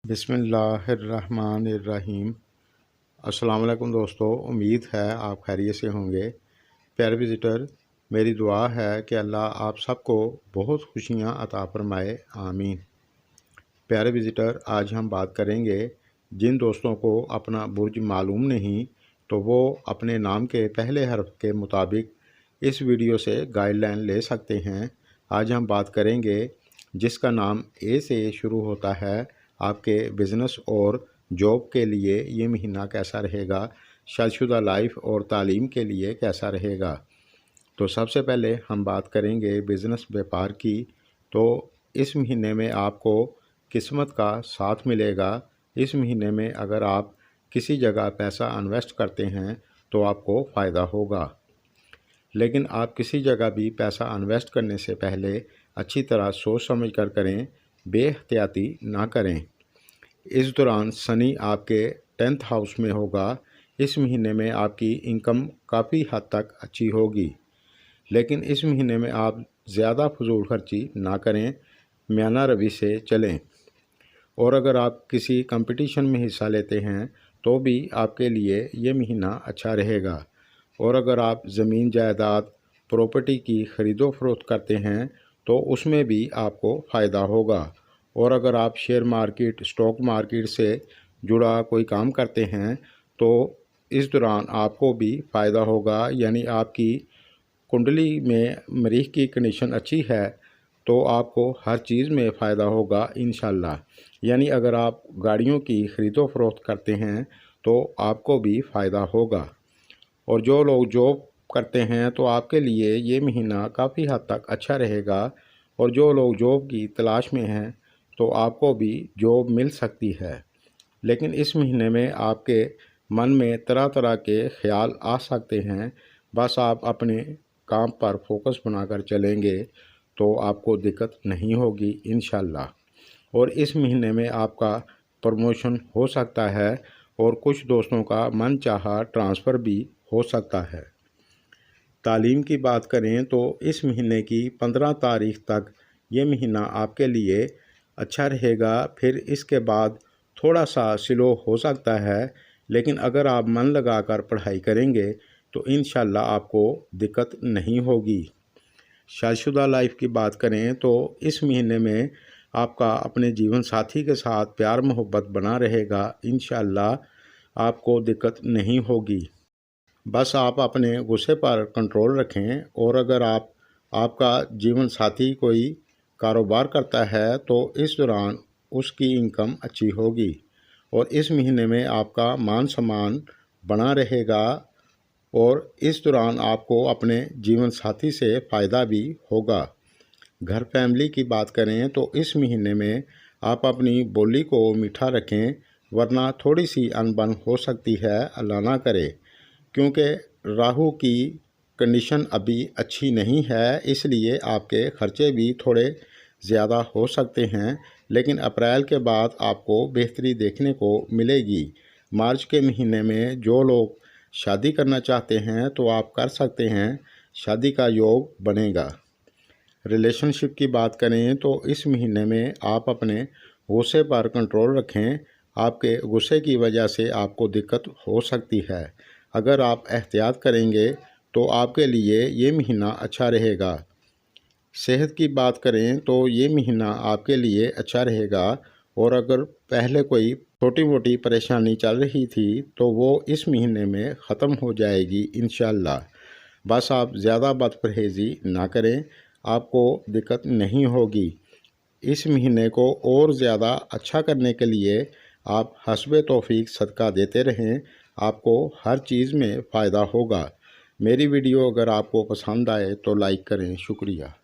बिस्मिल्लाहिर्रहमानिर्रहीम। अस्सलाम वालेकुम दोस्तों, उम्मीद है आप खैरियत से होंगे। प्यारे विज़िटर, मेरी दुआ है कि अल्लाह आप सबको बहुत खुशियाँ अता फरमाए, आमीन। प्यारे विज़िटर, आज हम बात करेंगे जिन दोस्तों को अपना बुर्ज मालूम नहीं तो वो अपने नाम के पहले हर्फ के मुताबिक इस वीडियो से गाइडलाइन ले सकते हैं। आज हम बात करेंगे जिसका नाम ए से शुरू होता है, आपके बिज़नेस और जॉब के लिए ये महीना कैसा रहेगा, शादीशुदा लाइफ और तालीम के लिए कैसा रहेगा। तो सबसे पहले हम बात करेंगे बिज़नेस व्यापार की। तो इस महीने में आपको किस्मत का साथ मिलेगा। इस महीने में अगर आप किसी जगह पैसा इन्वेस्ट करते हैं तो आपको फ़ायदा होगा, लेकिन आप किसी जगह भी पैसा इन्वेस्ट करने से पहले अच्छी तरह सोच समझ कर करें, बेहतियाती ना करें। इस दौरान शनि आपके 10th हाउस में होगा। इस महीने में आपकी इनकम काफ़ी हद तक अच्छी होगी, लेकिन इस महीने में आप ज़्यादा फजूल खर्ची ना करें, म्याना रवि से चलें। और अगर आप किसी कंपटीशन में हिस्सा लेते हैं तो भी आपके लिए ये महीना अच्छा रहेगा। और अगर आप ज़मीन जायदाद प्रॉपर्टी की ख़रीदो फरोख्त करते हैं तो उसमें भी आपको फ़ायदा होगा। और अगर आप शेयर मार्केट, स्टॉक मार्केट से जुड़ा कोई काम करते हैं तो इस दौरान आपको भी फ़ायदा होगा। यानी आपकी कुंडली में मरीख की कंडीशन अच्छी है तो आपको हर चीज़ में फ़ायदा होगा इंशाल्लाह। यानी अगर आप गाड़ियों की ख़रीदो फरोख्त करते हैं तो आपको भी फ़ायदा होगा। और जो लोग जॉब करते हैं तो आपके लिए ये महीना काफ़ी हद तक अच्छा रहेगा। और जो लोग जॉब की तलाश में हैं तो आपको भी जॉब मिल सकती है, लेकिन इस महीने में आपके मन में तरह तरह के ख्याल आ सकते हैं। बस आप अपने काम पर फोकस बनाकर चलेंगे तो आपको दिक्कत नहीं होगी इंशाल्लाह। और इस महीने में आपका प्रमोशन हो सकता है और कुछ दोस्तों का मन चाहा ट्रांसफ़र भी हो सकता है। तालीम की बात करें तो इस महीने की 15 तारीख तक ये महीना आपके लिए अच्छा रहेगा। फिर इसके बाद थोड़ा सा स्लो हो सकता है, लेकिन अगर आप मन लगाकर पढ़ाई करेंगे तो इंशाल्लाह आपको दिक्कत नहीं होगी। शादीशुदा लाइफ की बात करें तो इस महीने में आपका अपने जीवन साथी के साथ प्यार मोहब्बत बना रहेगा। इंशाल्लाह आपको दिक्कत नहीं होगी। बस आप अपने गुस्से पर कंट्रोल रखें। और अगर आपका जीवन साथी कोई कारोबार करता है तो इस दौरान उसकी इनकम अच्छी होगी। और इस महीने में आपका मान सम्मान बना रहेगा। और इस दौरान आपको अपने जीवन साथी से फ़ायदा भी होगा। घर फैमिली की बात करें तो इस महीने में आप अपनी बोली को मीठा रखें, वरना थोड़ी सी अनबन हो सकती है, अल्लाह ना करे। क्योंकि राहु की कंडीशन अभी अच्छी नहीं है, इसलिए आपके ख़र्चे भी थोड़े ज़्यादा हो सकते हैं, लेकिन अप्रैल के बाद आपको बेहतरी देखने को मिलेगी। मार्च के महीने में जो लोग शादी करना चाहते हैं तो आप कर सकते हैं, शादी का योग बनेगा। रिलेशनशिप की बात करें तो इस महीने में आप अपने गुस्से पर कंट्रोल रखें। आपके गुस्से की वजह से आपको दिक्कत हो सकती है। अगर आप एहतियात करेंगे तो आपके लिए ये महीना अच्छा रहेगा। सेहत की बात करें तो ये महीना आपके लिए अच्छा रहेगा। और अगर पहले कोई छोटी मोटी परेशानी चल रही थी तो वो इस महीने में ख़त्म हो जाएगी इंशाल्लाह। बस आप ज़्यादा बदपरहेज़ी ना करें, आपको दिक्कत नहीं होगी। इस महीने को और ज़्यादा अच्छा करने के लिए आप हस्बे तौफीक सदका देते रहें, आपको हर चीज़ में फ़ायदा होगा। मेरी वीडियो अगर आपको पसंद आए तो लाइक करें। शुक्रिया।